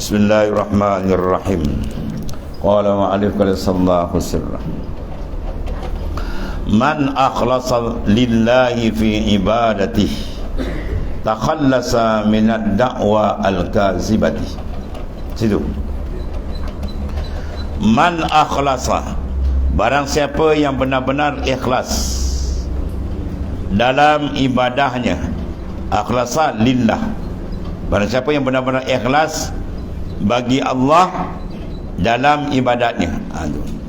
Bismillahirrahmanirrahim. Qala ma'alif qala sallallahu sirrah. Man akhlasa lillahi fi ibadatihi takhallasa minad da'wa al-kazibati. Situ. Man akhlasa, barang siapa yang benar-benar ikhlas dalam ibadahnya. Akhlasa lillah, barang siapa yang benar-benar ikhlas bagi Allah dalam ibadatnya.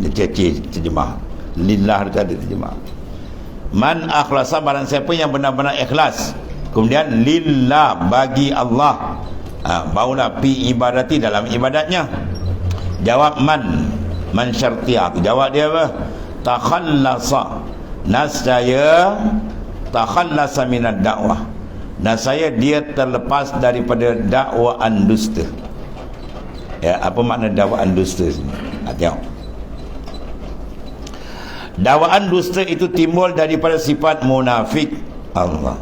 Dia terjemah lillah, ada terjemah. Man akhlasa, barang siapa yang benar-benar ikhlas, kemudian lillah, bagi Allah, barulah fi ibadati, dalam ibadatnya. Jawab man syartiyah. Jawab dia apa? Takhallasa, nascaya takhallasa minad dakwah, nascaya dia terlepas daripada dakwaan dusta. Ya, apa makna dakwaan dusta sini? Tengok. Dakwaan dusta itu timbul daripada sifat munafik Allah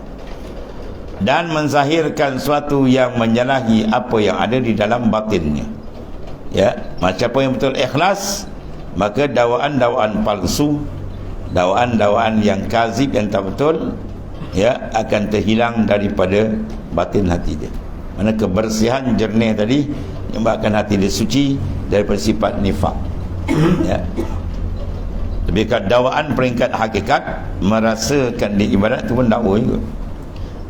dan menzahirkan suatu yang menyalahi apa yang ada di dalam batinnya. Ya, siapa yang betul ikhlas, maka dakwaan-dakwaan palsu, dakwaan-dakwaan yang kazib, yang tak betul, ya, akan terhilang daripada batin hati dia. Mana kebersihan jernih tadi menyebabkan hati dia suci daripada sifat nifak. Ya. Lebih kat dakwaan peringkat hakikat, merasakan di ibadat itu pun dakwa juga.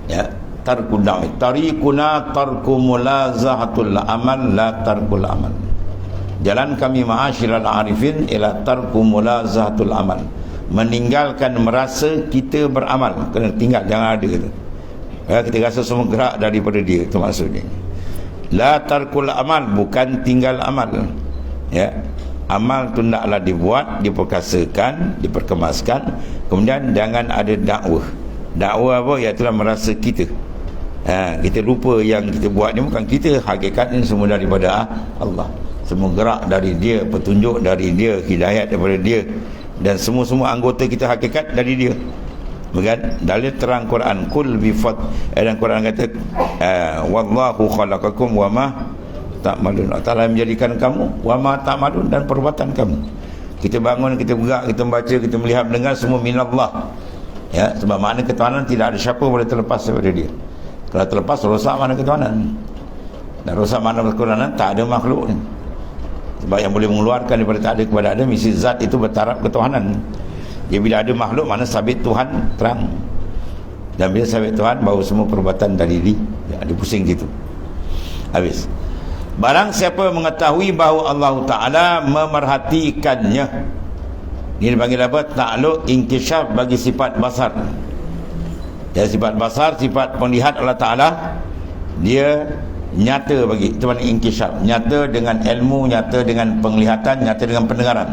Ya, tarku da'i tariquna tarku mulazahatul amal la tarkul amal. Jalan kami ma'asyiral arifin ila tarku mulazahatul amal, meninggalkan merasa kita beramal. Kena tinggal, jangan ada itu. Ya, kita rasa semua gerak daripada dia, itu maksudnya. La tarkul amal, bukan tinggal amal. Ya, amal tu naklah dibuat, diperkasakan, diperkemaskan, kemudian jangan ada dakwah. Dakwah apa? Iaitu merasa kita. Kita lupa yang kita buat ni bukan kita, hakikatnya semua daripada Allah. Semua gerak dari dia, petunjuk dari dia, hidayat daripada dia, dan semua anggota kita hakikat dari dia. Bukan? Dalil terang Quran, kul bifat, dan Quran kata wallahu khalaqakum wa ma ta'malun. Allah Ta'ala menjadikan kamu wa ma ta'malun, dan perbuatan kamu. Kita bangun, kita bergerak, kita membaca, kita melihat, mendengar, semua minallah. Ya, sebab makna ketuhanan tidak ada siapa boleh terlepas daripada dia. Kalau terlepas, rosak makna ketuhanan. Dan rosak makna ketuhanan, tak ada makhluk ni. Sebab yang boleh mengeluarkan daripada tak ada kepada ada, misi zat itu bertaraf ketuhanan. Dia bila ada makhluk, mana sabit Tuhan terang. Dan bila sabit Tuhan, baru semua perbuatan dari diri. Dia pusing gitu. Habis. Barang siapa mengetahui bahawa Allah Ta'ala memerhatikannya, ini dipanggil apa? Ta'aluk inkishaf bagi sifat basar. Ya, sifat basar, sifat penglihat Allah Ta'ala, dia nyata bagi, itu makna inkishaf, nyata dengan ilmu, nyata dengan penglihatan, nyata dengan pendengaran.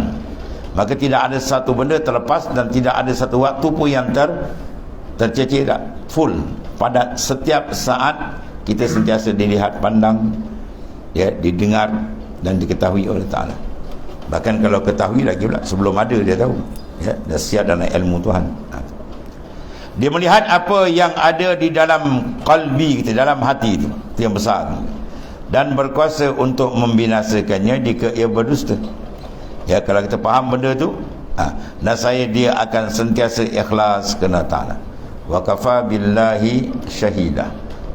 Maka tidak ada satu benda terlepas, dan tidak ada satu waktu pun yang tercecah, tak full. Pada setiap saat kita sentiasa dilihat, pandang, ya, didengar dan diketahui oleh Ta'ala. Bahkan kalau ketahui lagi pula, sebelum ada dia tahu, ya, dah siap dalam ilmu Tuhan. Dia melihat apa yang ada di dalam qalbi kita, dalam hati itu yang besar, dan berkuasa untuk membinasakannya jika ia berdusta. Ya, kalau kita faham benda tu, nasaya dia akan sentiasa ikhlas kerana Ta'ala. Wa kafa billahi syahidah.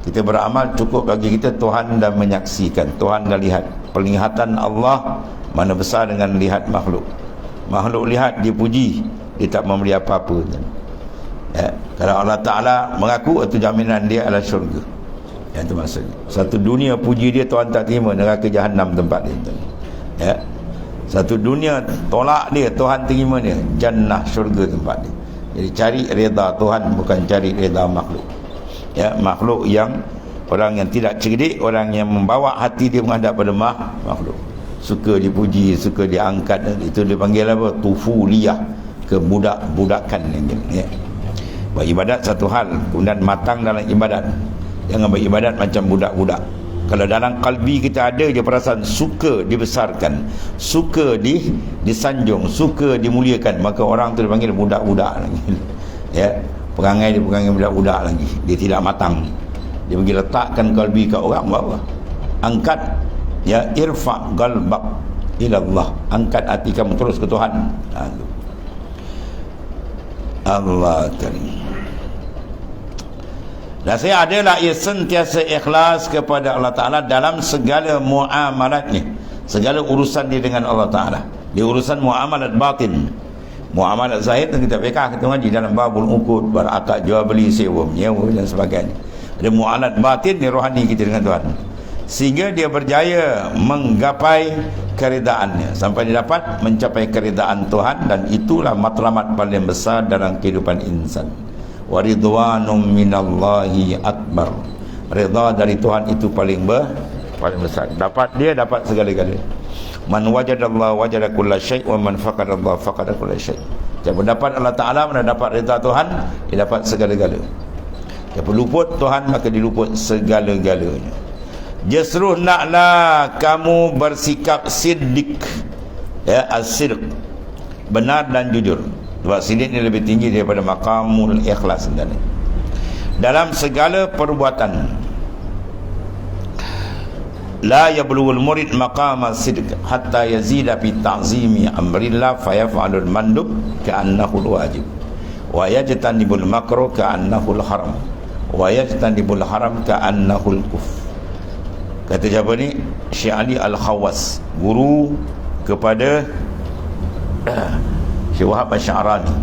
Kita beramal cukup bagi kita Tuhan dan menyaksikan, Tuhan dah lihat. Penglihatan Allah mana besar dengan lihat makhluk. Makhluk lihat, dipuji, dia tak memberi apa-apa. Ya, kalau Allah Ta'ala mengaku, itu jaminan dia adalah syurga. Yang itu maksudnya. Satu dunia puji dia, Tuhan tak terima, neraka jahanam tempat dia. Ya, satu dunia tolak dia, Tuhan terima dia, jannah, syurga tempat dia. Jadi cari reda Tuhan, bukan cari reda makhluk. Ya, makhluk yang orang yang tidak cerdik, orang yang membawa hati dia menghadap pada makhluk, suka dipuji, suka diangkat, itu dipanggil apa? Tufuliyah, kebudak-budakan. Ya. Beribadat satu hal, kemudian matang dalam ibadat. Jangan beribadat macam budak-budak. Kalau dalam kalbi kita ada je perasaan suka dibesarkan, suka disanjung, suka dimuliakan, maka orang tu dipanggil budak-budak lagi. Ya, perangai dia perangai budak-budak lagi. Dia tidak matang. Dia pergi letakkan kalbi kat orang bawah, angkat, Ya, irfa' qalbak ila Allah, angkat hati kamu terus ke Tuhan. Allah Karim. Dan saya adalah ia sentiasa ikhlas kepada Allah Ta'ala dalam segala muamalatnya, segala urusan dia dengan Allah Ta'ala. Di urusan muamalat batin, muamalat zahir kita fikah, kita ngaji dalam babul uqud, berakad, jual beli, sewa, menyewa dan sebagainya. Ada muamalat batin ni rohani kita dengan Tuhan, sehingga dia berjaya menggapai keredaannya sampai dia dapat mencapai keredaan Tuhan. Dan itulah matlamat paling besar dalam kehidupan insan. Wa ridwanum minallahi akbar. Redha dari Tuhan itu paling besar. Dapat dia dapat segala-galanya. Man wajadallahu wajada kulla syai' wa man faqadallahu faqada kulla syai'. Siapa dapat Allah Ta'ala, mana dapat redha Tuhan, dia dapat segala-galanya. Siapa luput Tuhan, maka diluput segala-galanya. Justru naklah kamu bersikap siddiq, ya, as-sidq, benar dan jujur. Sebab siddiq ni lebih tinggi daripada maqamul ikhlas sebenarnya. Dalam segala perbuatan, la yablughul murid maqama sidq hatta yazida fi ta'zimi amrillah fayaf'alul mandub ka'annahu wajib wa yajtanibul makruh ka'annahu haram wa yajtanibul haram ka'annahu kufr. Kata siapa ni? Syekh Ali Al-Khawas, guru kepada Syekh Wahab Asy'arani.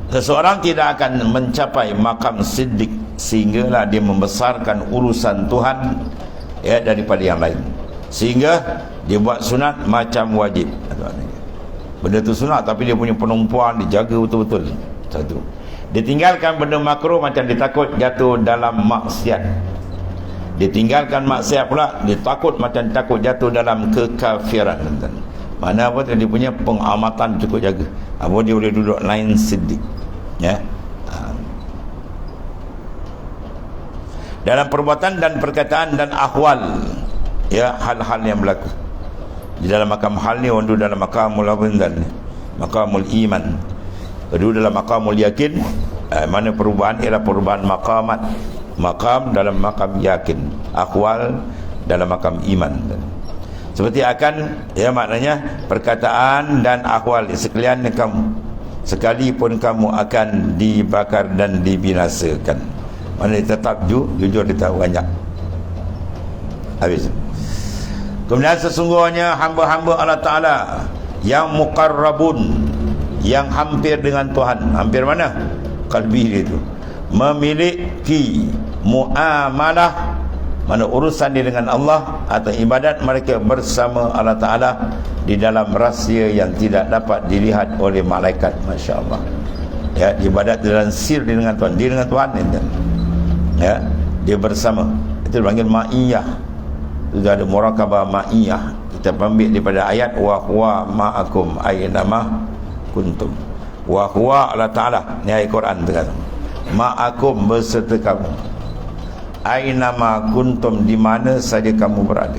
Seseorang tidak akan mencapai makam siddiq sehinggalah dia membesarkan urusan Tuhan, ya, daripada yang lain, sehingga dia buat sunat macam wajib. Benda tu sunat tapi dia punya penumpuan, dijaga betul-betul. Satu. Dia tinggalkan benda makruh macam dia takut jatuh dalam maksiat. Dia tinggalkan maksiat pula, dia takut macam takut jatuh dalam kekafiran. Mana apa dia punya pengamatan cukup jaga. Apa dia boleh duduk lain siddiq, ya. Dalam perbuatan dan perkataan dan ahwal, ya, hal-hal yang berlaku di dalam makam hal ni, duduk dalam makamul abdan, makamul iman, duduk dalam makamul yakin. Mana perubahan ialah perubahan maqamat. Maqam dalam makam yakin, ahwal dalam makam iman. Seperti akan, ya, maknanya perkataan dan ahwal sekalian kamu, sekalipun kamu akan dibakar dan dibinasakan. Mana tetap jujur kita banyak. Habis. Kemudian sesungguhnya hamba-hamba Allah Ta'ala yang muqarrabun, yang hampir dengan Tuhan. Hampir mana? Qalbi dia itu memiliki muamalah, mana urusan dia dengan Allah atau ibadat mereka bersama Allah Ta'ala di dalam rahsia yang tidak dapat dilihat oleh malaikat. Masya Allah, ya, ibadat dalam sir dia dengan Tuhan, dia dengan Tuhan, ya, dia bersama. Itu dipanggil ma'iyah. Itu ada murakabah ma'iyah. Kita ambil daripada ayat wa huwa ma'akum aynama kuntum. Wa huwa Allah Ta'ala, ni ayat Quran terkata, ma'akum, berserta kamu, aynama kuntum, di mana saja kamu berada,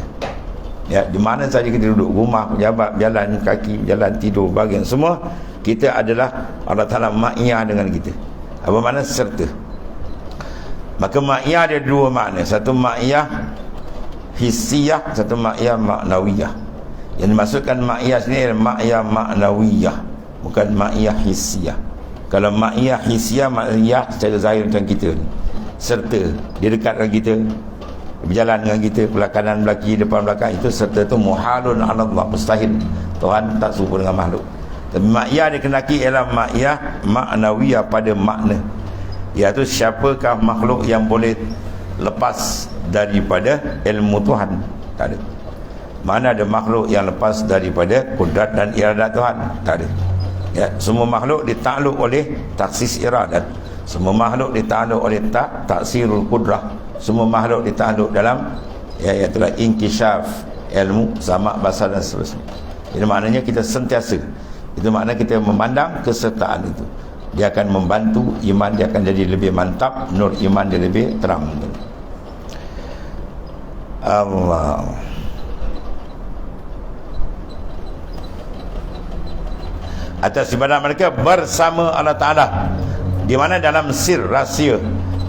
ya, di mana saja kita duduk, rumah, pejabat, jalan kaki, jalan tidur, bagian semua, kita adalah Allah Ta'ala ma'iyah dengan kita. Apa makna serta? Maka ma'iyah ada dua makna. Satu ma'iyah hissiyah, satu ma'iyah ma'nawiyah. Yang dimaksudkan ma'iyah sini adalah ma'iyah ma'nawiyah, bukan ma'iyah hissiyah. Kalau ma'iyah hissiyah, ma'iyah secara zahir macam kita ni, serta, dia dekat dengan kita, berjalan dengan kita, belah kanan belah kiri, depan belakang. Itu serta tu muhalun ala Allah, mustahil. Tuhan tak serupa dengan makhluk. Tapi ma'iyah dikenaki ialah ma'iyah ma'nawiyah, pada makna, iaitu siapakah makhluk yang boleh lepas daripada ilmu Tuhan? Tak ada. Mana ada makhluk yang lepas daripada kudrat dan iradat Tuhan? Tak ada. Ya, semua makhluk ditakluk oleh taksis iradat. Semua makhluk ditakluk oleh taksirul kudrah. Semua makhluk ditakluk dalam, ya, itulah inkishaf ilmu, sama basar dan seterusnya. Jadi maknanya kita sentiasa, itu makna kita memandang kesertaan itu. Dia akan membantu iman, dia akan jadi lebih mantap, nur iman dia lebih terang. Allah. Atas ibadat mereka bersama Allah Ta'ala, di mana dalam sir, rahsia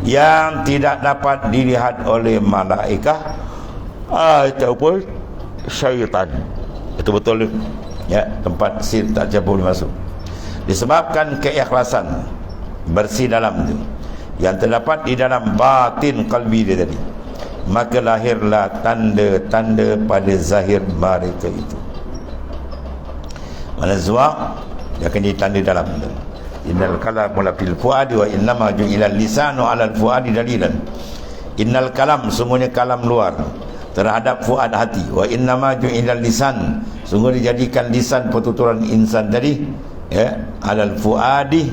yang tidak dapat dilihat oleh malaikah, ataupun syaitan. Itu betul ya, tempat sir tak boleh masuk. Disebabkan keikhlasan bersih dalam itu yang terdapat di dalam batin kalbi dia tadi, maka lahirlah tanda-tanda pada zahir mereka itu. Mana zuak dia akan jadi tanda dalam itu. Innal kalam la fil fuadi wa innama ju'ila lisanu 'ala al fuadi dalilan. Innal kalam, semuanya kalam luar terhadap fuad hati, wa innama ju'ila lisan, sungguh dijadikan lisan pertuturan insan tadi ya, 'ala al fuadi,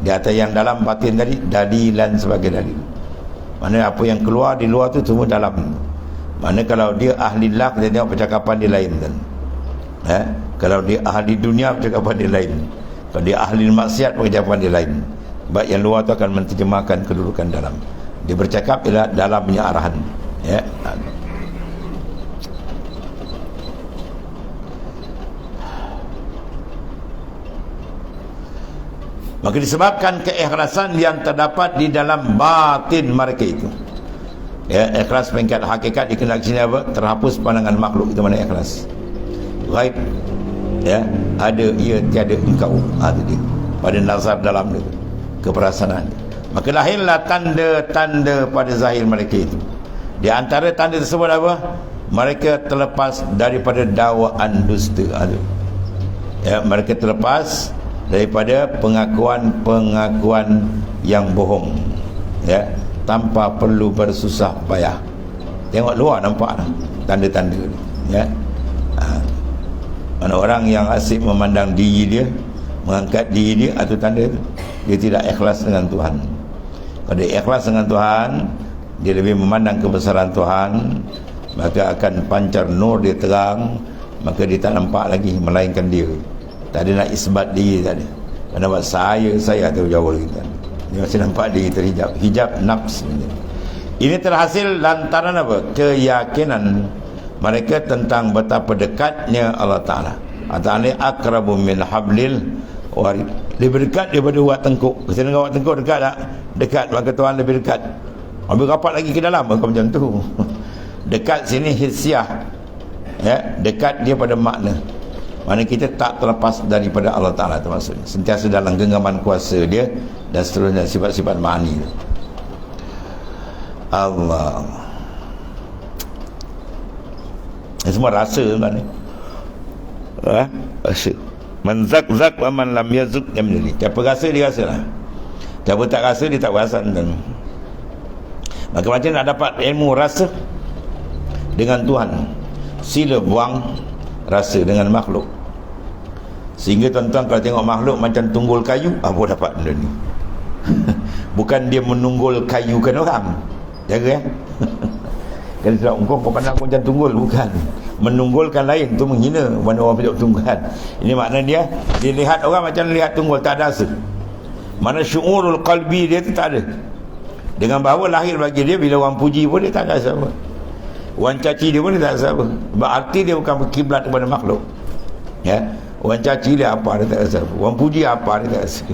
di atas yang dalam batin tadi, dalilan sebagai dalil. Mana apa yang keluar di luar tu semua dalam. Mana kalau dia ahli lak, dia tengok percakapan dia lain kan. Kalau dia ahli dunia, percakapan dia lain. Kalau dia ahli maksiat, percakapan dia lain. Baik yang luar tu akan menterjemahkan kedudukan dalam. Dia bercakap ialah dalamnya arahan. Ya. Maka disebabkan keikhlasan yang terdapat di dalam batin mereka itu. Ya, ikhlas peringkat hakikat dikenal sini apa? Terhapus pandangan makhluk, itu mana ikhlas. Ghaib. Ya, ada ia tiada engkau. Itu dia. Pada nazar dalam itu, keperasaan. Maka lahirlah tanda-tanda pada zahir mereka itu. Di antara tanda tersebut apa? Mereka terlepas daripada dakwaan dusta. Ya, mereka terlepas daripada pengakuan-pengakuan yang bohong, ya, tanpa perlu bersusah payah. Tengok luar nampak tanda-tanda, ya. Mana orang yang asyik memandang diri dia, mengangkat diri dia, atau tanda itu dia tidak ikhlas dengan Tuhan. Kalau dia ikhlas dengan Tuhan, dia lebih memandang kebesaran Tuhan, maka akan pancar nur dia terang, maka dia tak nampak lagi melainkan dia. Tak ada nak isbat diri, tak ada. Kerana buat saya tu jauh lagi kan. Dia masih nampak diri terhijab. Hijab nafs. Ini terhasil lantaran apa? Keyakinan mereka tentang betapa dekatnya Allah Ta'ala. Allah akrabu min hablil warid. Lebih dekat daripada urat tengkuk. Kita dengar urat tengkuk dekat tak? Dekat. Maka Tuhan lebih dekat. Habis rapat lagi ke dalam, maka macam tu. Dekat sini hissiah, ya, dekat dia pada makna. Mana kita tak terlepas daripada Allah Ta'ala, termasuknya sentiasa dalam genggaman kuasa dia, dan seterusnya sifat-sifat ma'ani. Allah, ini semua rasa kan ni. Rasa. Man zak-zak wa man lam yazuk, yang ni. Siapa rasa dia rasa lah. Siapa tak rasa dia tak rasa. Maka macam nak dapat ilmu rasa dengan Tuhan, sila buang rasa dengan makhluk. Sehingga tuan-tuan kalau tengok makhluk macam tunggul kayu, apa dapat benda ni? Bukan dia menunggul kayukan orang. Jaga ya. Kalau tidak, kau pandang aku macam tunggul, bukan. Menunggulkan lain tu menghina mana orang punya tunggal. Ini makna dia lihat orang macam lihat tunggul, tak ada rasa. Mana syu'urul qalbi dia tu tak ada. Dengan bahawa lahir bagi dia, bila orang puji pun dia tak ada rasa apa. Orang caci dia pun dia tak rasa apa. Berarti dia bukan berkiblat kepada makhluk. Ya, orang caci dia apa, dia tak rasa apa. Orang puji apa, dia tak rasa.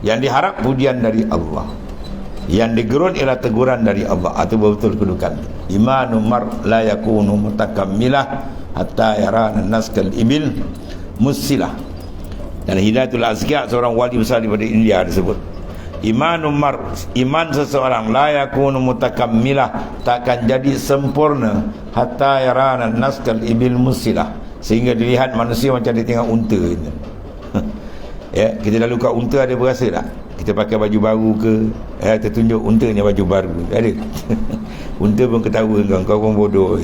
Yang diharap pujian dari Allah, yang digerun ialah teguran dari Allah. Itu betul kedudukan. Imanu mar la yakunu mutakammilah hatta yarana naskal ibil musilah. Dan Hidayatul Azkiya, seorang wali besar daripada India, disebut Imanu mar, iman seseorang la yakunu mutakammilah, takkan jadi sempurna hatta yarana naskal ibil musilah, sehingga dilihat manusia macam dia tengok unta. Ya, kita lalu kat unta ada berasa tak? Kita pakai baju baru ke, tertunjuk untanya baju baru, ada. Unta pun ketawa, kau pun bodoh.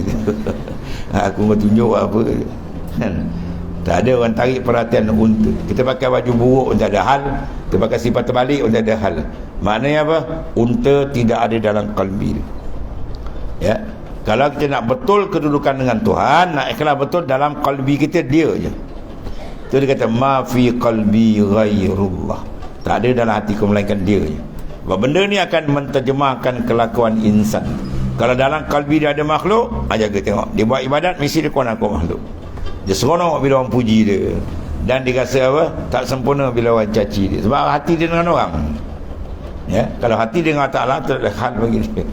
Aku mau tunjuk apa. Tak ada orang tarik perhatian unta. Kita pakai baju buruk pun tak ada hal, kita pakai sifat terbalik pun tak ada hal. Maknanya apa? Unta tidak ada dalam kalbi. Ya, kalau kita nak betul kedudukan dengan Tuhan, nak ikhlas betul dalam kalbi kita, dia je. Itu dia kata ma fi qalbi ghairullah, tak ada dalam hatiku melainkan dia je. Sebab benda ni akan menterjemahkan kelakuan insan. Kalau dalam kalbi dia ada makhluk, jaga tengok dia buat ibadat, mesti dia kuat makhluk. Dia seronok bila orang puji dia, dan dia rasa apa? Tak sempurna bila orang caci dia. Sebab hati dia dengan orang. Ya, kalau hati dia dengan Allah Ta'ala, tak ada hal bagi dia.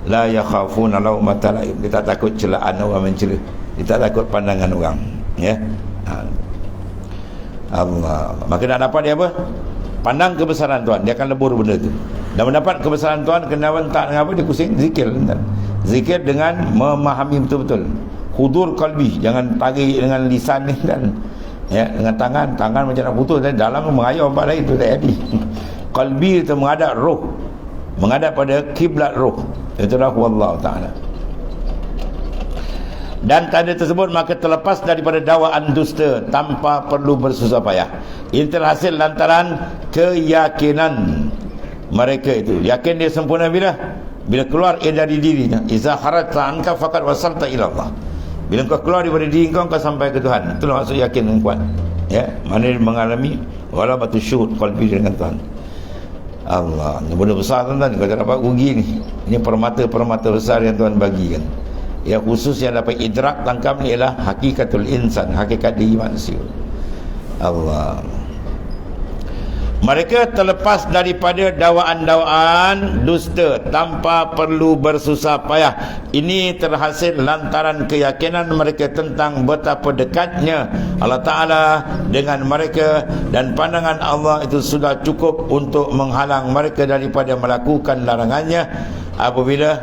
la yakhafuna laumata laim. Dia tak takut celaan orang mencela, dia tak takut pandangan orang, ya. Allah. Maka nak dapat dia apa? Pandang kebesaran Tuhan, dia akan lebur benda tu. Dan mendapat kebesaran Tuhan kena tak dengan apa? Dia pusing zikir. Zikir dengan memahami betul-betul. Hudur qalbi, jangan tarik dengan lisan ni dan ya, dengan tangan macam nak putus, dan dalam mengayau apa lain tu tak jadi. Qalbi itu menghadap roh, menghadap pada kiblat roh. Itulah wallahu taala. Dan tanda tersebut maka terlepas daripada dakwaan dusta tanpa perlu bersusah payah. Ini terhasil lantaran keyakinan mereka itu. Yakin dia sempurna bila keluar dari dirinya. Iza kharajta anka faqad wasalta ila Allah. Bila kau keluar daripada diri kau sampai ke Tuhan. Itulah maksud yakin yang kuat. Ya, mana dia mengalami wala batu syuhud qalbi dengan Tuhan. Allah, ini benda besar tuan-tuan. Kau tak dapat rugi ni. Ini permata-permata besar yang Tuhan bagikan. Yang khusus yang dapat idrak tangkap ni ialah hakikatul insan, hakikat diri manusia. Allah. Mereka terlepas daripada dakwaan-dakwaan dusta tanpa perlu bersusah payah. Ini terhasil lantaran keyakinan mereka tentang betapa dekatnya Allah Ta'ala dengan mereka, dan pandangan Allah itu sudah cukup untuk menghalang mereka daripada melakukan larangannya. Apabila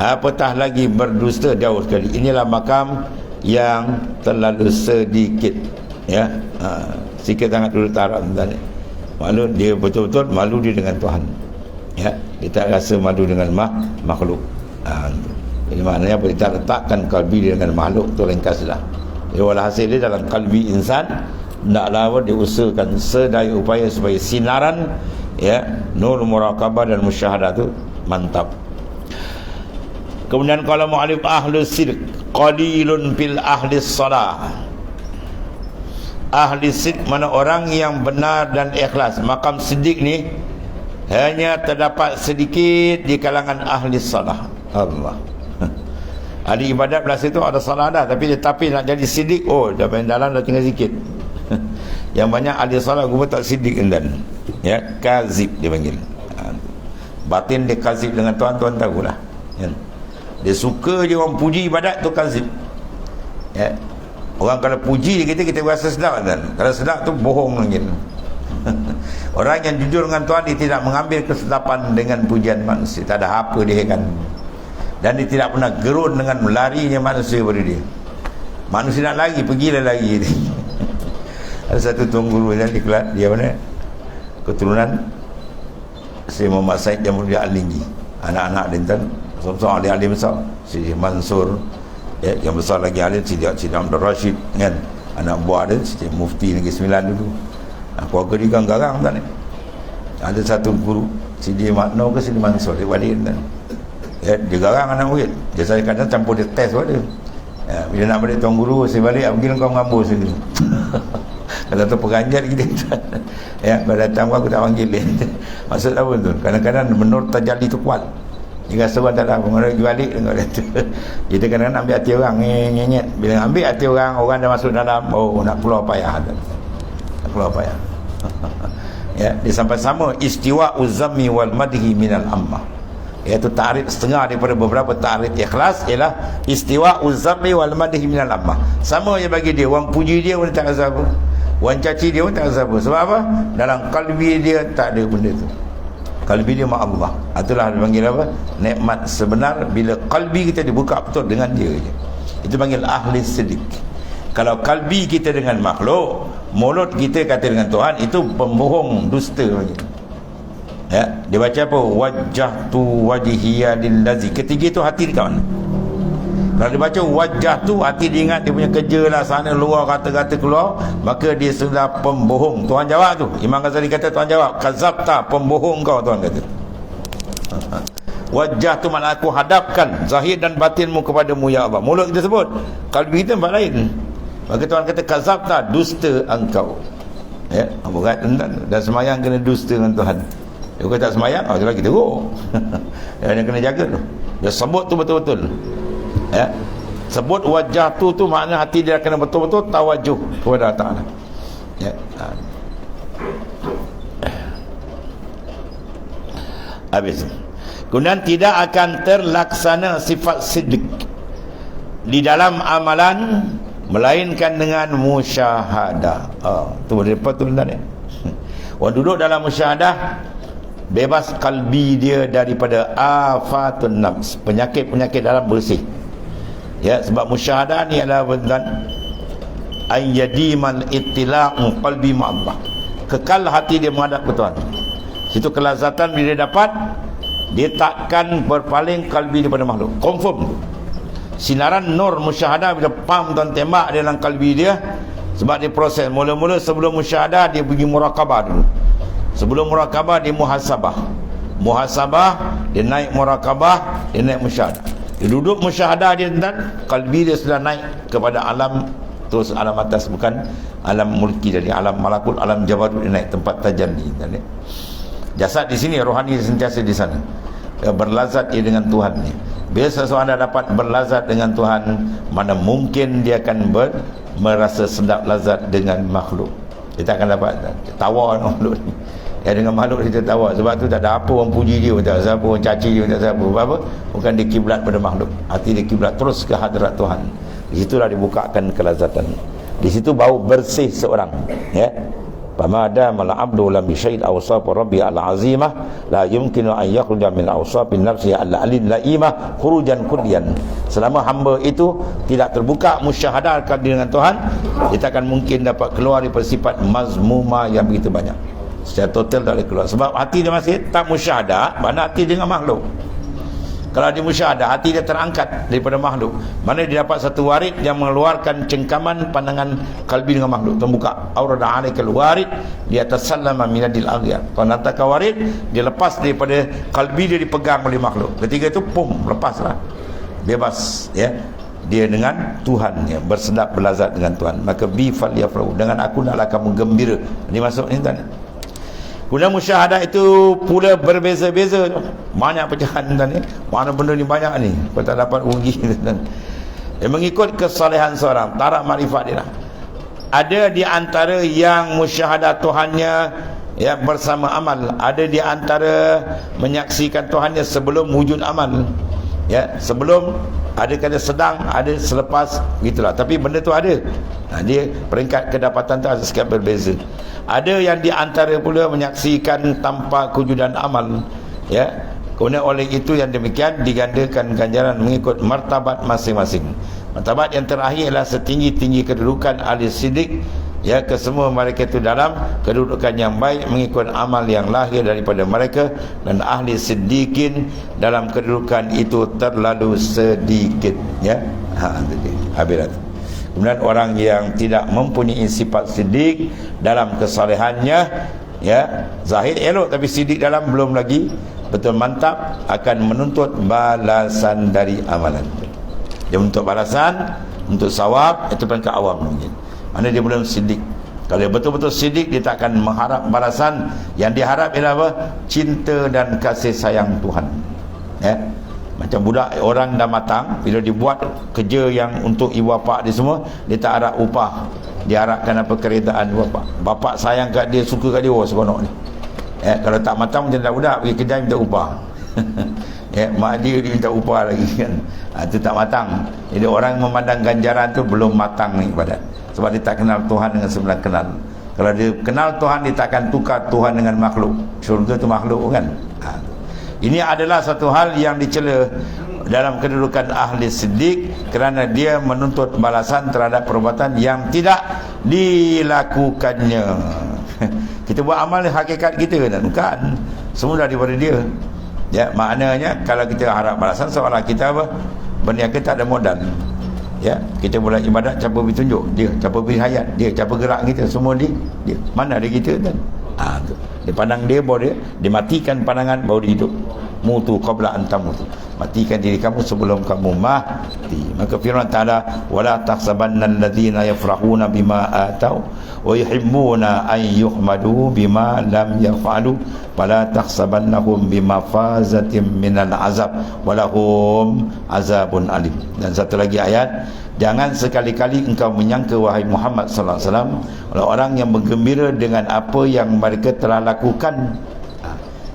apatah lagi berdusta jauh sekali. Inilah makam yang terlalu sedikit, ya. Sikit sangat dulu taraf tadi. Malu dia betul-betul malu dia dengan Tuhan, ya. Dia tak rasa malu dengan makhluk. Ini maknanya apa? Dia letakkan kalbi dia dengan makhluk tu, ringkaslah. Jadi walhasil dia dalam kalbi insan naklah dia usahakan sedaya upaya supaya sinaran, ya, nur muraqabah dan musyahadah tu mantap. Kemudian kalau mu'alif ahlus sidq qalilun fil ahlis salah. Ahli sidq mana orang yang benar dan ikhlas. Makam siddiq ni hanya terdapat sedikit di kalangan ahli salah. Allah. Ahli ibadat belas itu ada salah dah, tapi nak jadi siddiq, oh dah main dalam dah tinggal sikit. Yang banyak ahli salah gua tak siddiq dan, ya, kazib dia panggil. Batin dia kazib dengan Tuhan, Tuhan tahulah, ya. Dia suka je orang puji ibadat tu kazib, ya. Orang kalau puji kita rasa sedap kan? Kalau sedap tu bohong lagi. Orang yang jujur dengan Tuhan, dia tidak mengambil kesedapan dengan pujian manusia. Tak ada apa dia kan. Dan dia tidak pernah gerun dengan larinya manusia pada dia. Manusia nak lari, pergilah lari dia. Ada satu tuan guru yang dia mana? Keturunan Syekh Muhammad Said yang mulia Alinggi. Anak-anak dia kan, sama-sama ahli-ahli besar. Syekh Mansur, ya, yang besar lagi ada Sidi Abdul Rashid, kan, anak buah dia Sidi Mufti Negeri Sembilan dulu. Keluarga dia kan garang kan. Ada satu guru Sidi Makno ke Sidi Mansur, dia balik kan. Ya, dia garang anak murid. Dia saya kadang campur dia test pada. Ya, bila nak balik tuan guru, saya balik pergi kau ngambus dulu. Kalau tu peranjat kita. Ya, pada datang aku tak panggil dia. Maksud apa tu? Kadang-kadang menurut tajalli tu kuat. Jika sebab tak ada pengaruh balik tengok dia tu. Kita kadang-kadang ambil hati orang nyenyet. Bila ambil hati orang dah masuk dalam, oh nak keluar payah. Nak keluar payah. Ya, dia sampai sama istiwa uzammi wal madhi minal ammah. Iaitu ta'rif setengah daripada beberapa ta'rif ikhlas ialah istiwa uzammi wal madhi minal ammah. Sama je bagi dia, orang puji dia pun tak rasa apa, orang caci dia pun tak rasa apa. Sebab apa? Dalam kalbi dia tak ada benda tu. Kalbi dia mak Allah. Itulah dipanggil apa? Nikmat sebenar bila kalbi kita dibuka betul dengan dia je. Itu panggil ahli siddiq. Kalau kalbi kita dengan makhluk, mulut kita kata dengan Tuhan, itu pembohong, dusta lagi. Ya, dia baca apa? Wajjahtu wajhiya lillazi. Ketiga itu hati dia kawan. Kalau dia baca wajah tu, hati dia ingat dia punya kerja lah sana luar, kata-kata keluar, maka dia sudah pembohong. Tuhan jawab tu, Imam Ghazali kata, Tuhan jawab, kazabta, pembohong kau, Tuhan kata. Wajah tu makna aku hadapkan zahir dan batinmu kepadamu ya Allah. Mulut kita sebut, kalbi kita tempat lain. Maka Tuhan kata kazabta, dusta engkau. Ya, berat dan semayang kena dusta dengan Tuhan. Dia kata tak semayang, tu lagi teruk. Dia kena jaga tu. Dia sebut tu betul-betul. Ya, sebut wajah tu makna hati dia kena betul-betul tawajuh kepada Allah Ta'ala. Ya. Habis. Kemudian tidak akan terlaksana sifat siddiq di dalam amalan melainkan dengan musyahadah. Tu betul tuan ni. Orang duduk dalam musyahadah, bebas kalbi dia daripada afatun nafs, penyakit-penyakit dalam bersih. Ya, sebab musyahadah ni adalah benar ayyadimal ittila'u qalbi ma'allah, kekal hati dia menghadap ke Tuhan. Situ kelazatan bila dia dapat, dia takkan berpaling kalbi daripada makhluk. Confirm tu. Sinaran nur musyahadah bila pam tuan tembak dia dalam kalbi dia, sebab dia proses. Mula-mula sebelum musyahadah dia pergi murakabah dulu. Sebelum murakabah dia muhasabah. Muhasabah dia naik murakabah, dia naik musyahadah. Dia duduk musyahadah dia dan kalbi dia sudah naik kepada alam, terus alam atas, bukan alam mulki tadi, alam malakut, alam jabarut, dia naik tempat tajalli tadi. Jasad di sini, rohani sentiasa di sana. Berlazat ia dengan Tuhan ni. Bila seseorang dah dapat berlazat dengan Tuhan, mana mungkin dia akan merasa sedap lazat dengan makhluk. Kita akan dapat tawa dengan makhluk ni. Ya, dengan makhluk kita tawa. Sebab tu tak ada apa orang puji dia, tak ada siapa orang caci dia, tak ada siapa. Apa? Bukan dia kiblat pada makhluk. Hati dia kiblat terus ke hadrat Tuhan. Di situlah dibukakan kelazatan. Di situ bau bersih seorang. Ya. Pamada mal abdu lam bisyait awsaf rabbi al azimah la yumkinu an yakhruja min awsafin nafsi al alil laimah khurujan kullian. Selama hamba itu tidak terbuka musyahadah dengan Tuhan, kita akan mungkin dapat keluar daripada sifat mazmumah yang begitu banyak. Secara total tak boleh keluar. Sebab hati dia masih tak musyahadah, mana hati dengan makhluk. Kalau dia musyahadah, hati dia terangkat daripada makhluk. Mana dia dapat satu warid yang mengeluarkan cengkaman pandangan kalbi dengan makhluk. Terbuka. Aurada alaikal warid di atas salama minadil aghyar. Kalau nantakan warid, dia lepas daripada kalbi dia dipegang oleh makhluk. Ketika itu, pum, lepaslah. Bebas, ya. Dia dengan Tuhan, ya, bersedap berlazat dengan Tuhan. Maka bi falyafrahu, dengan aku naklah kamu gembira. Ini masuk ni tuan. Kemudian musyahadah itu pula berbeza-beza. Banyak pecahan tuan ni. Mana benda ni banyak ni. Kau tak dapat rugi tuan. Dia mengikut kesalehan seorang, taraf makrifat dia lah. Ada di antara yang musyahadah Tuhannya ya bersama amal. Ada di antara menyaksikan Tuhannya sebelum wujud amal. Ya, sebelum, ada kata sedang, ada selepas, gitulah. Tapi benda tu ada. Dia peringkat kedapatan tu ada sikit berbeza. Ada yang di antara pula menyaksikan tanpa kewujudan amal. Ya. Kemudian oleh itu yang demikian digandakan ganjaran mengikut martabat masing-masing. Martabat yang terakhir adalah setinggi-tinggi kedudukan ahli siddiq. Ya, kesemua mereka itu dalam kedudukan yang baik mengikut amal yang lahir daripada mereka, dan ahli siddiqin dalam kedudukan itu terlalu sedikit. Ya, habis. Kemudian orang yang tidak mempunyai sifat siddiq dalam kesalehannya, ya, zahir elok tapi siddiq dalam belum lagi betul mantap, akan menuntut balasan dari amalan. Dia menuntut balasan, untuk sawab, itu peringkat awam mungkin. Mana dia belum siddiq. Kalau dia betul-betul siddiq, dia tak akan mengharap balasan. Yang diharap ialah apa? Cinta dan kasih sayang Tuhan. Ya. Macam budak orang dah matang, bila dibuat kerja yang untuk ibu bapa dia semua, dia tak harap upah. Dia harapkan apa? Keredaan bapa. Bapa sayang kat dia, suka kat dia, oh seronok ni. Ya, kalau tak matang macam budak pergi kerja minta upah. Ya, mak dia minta upah lagi kan. Itu tak matang. Jadi orang memandang ganjaran tu belum matang ni ibadat. Sebab dia tak kenal Tuhan dengan sebenar kenal. Kalau dia kenal Tuhan, dia tak akan tukar Tuhan dengan makhluk. Syurga tu makhluk kan. Ini adalah satu hal yang dicela dalam kedudukan ahli siddiq, kerana dia menuntut balasan terhadap perbuatan yang tidak dilakukannya. Kita buat amal hakikat kita kan? Bukan. Semua daripada dia. Ya, maknanya kalau kita harap balasan, seolah kita apa? Berniaga kita tak ada modal. Ya, kita boleh ibadat siapa beri tunjuk? Dia. Siapa beri hayat? Dia. Siapa gerak kita? Semua dia. Mana ada kita kan? Tu. Dia pandang dia, baru dia dimatikan pandangan, baru dia hidup. Mutu qabla an tamutu. Matikan diri kamu sebelum kamu mati. Maka firman Ta'ala, wala tahsabanna alladhina yafrahuna bima atau wa yuhibbuna an yuhmadu bima lam yaf'alu wala tahsabannahum bimafazatin minal azab walahum azabun alim. Dan satu lagi ayat, jangan sekali-kali engkau menyangka wahai Muhammad sallallahu alaihi wasallam orang yang bergembira dengan apa yang mereka telah lakukan.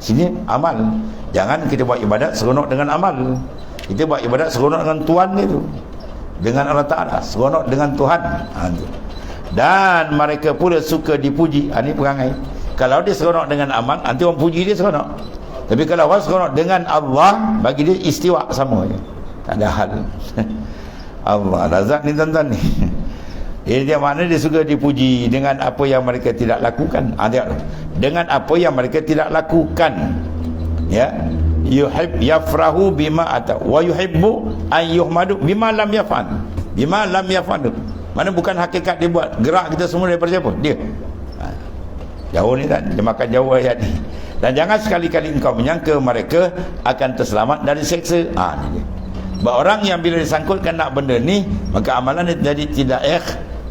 Sini amal. Jangan kita buat ibadat seronok dengan amal. Kita buat ibadat seronok dengan Tuhan itu, dengan Allah Ta'ala, seronok dengan Tuhan. Dan mereka pula suka dipuji. Ini perangai. Kalau dia seronok dengan amal, nanti orang puji dia seronok. Tapi kalau orang seronok dengan Allah, bagi dia istiwa sama je. Tak ada hal. Allah lazat ni tuan-tuan ni. Dia mana dia suka dipuji dengan apa yang mereka tidak lakukan. Dengan apa yang mereka tidak lakukan. Ya, yafrahu bima ata wa yuhibbu an yuhmadu bima lam yaf'al. Bima lam yaf'al. Mana bukan hakikat dia buat. Gerak kita semua daripada siapa? Dia. Jauh ni kan, dia makan jauh ayat ni. Dan jangan sekali-kali engkau menyangka mereka akan terselamat dari seksa. Ni dia. Sebab orang yang bila disangkutkan nak benda ni, maka amalan dia jadi tidak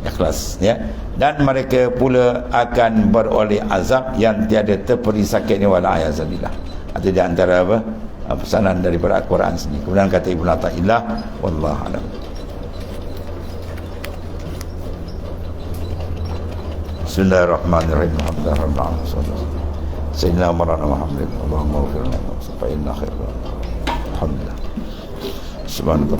ikhlas, ya. Dan mereka pula akan beroleh azab yang tiada terperi sakitnya wala ayazillah. Itu di antara pesanan daripada Al-Quran sini. Kemudian kata Ibnu Athaillah, wallahu a'lam. Bismillahirrahmanirrahim. Alhamdulillah. Sayyidina Muhammad. Allahumma ighfir lana wa inna khairan. Alhamdulillah. Subhanallah.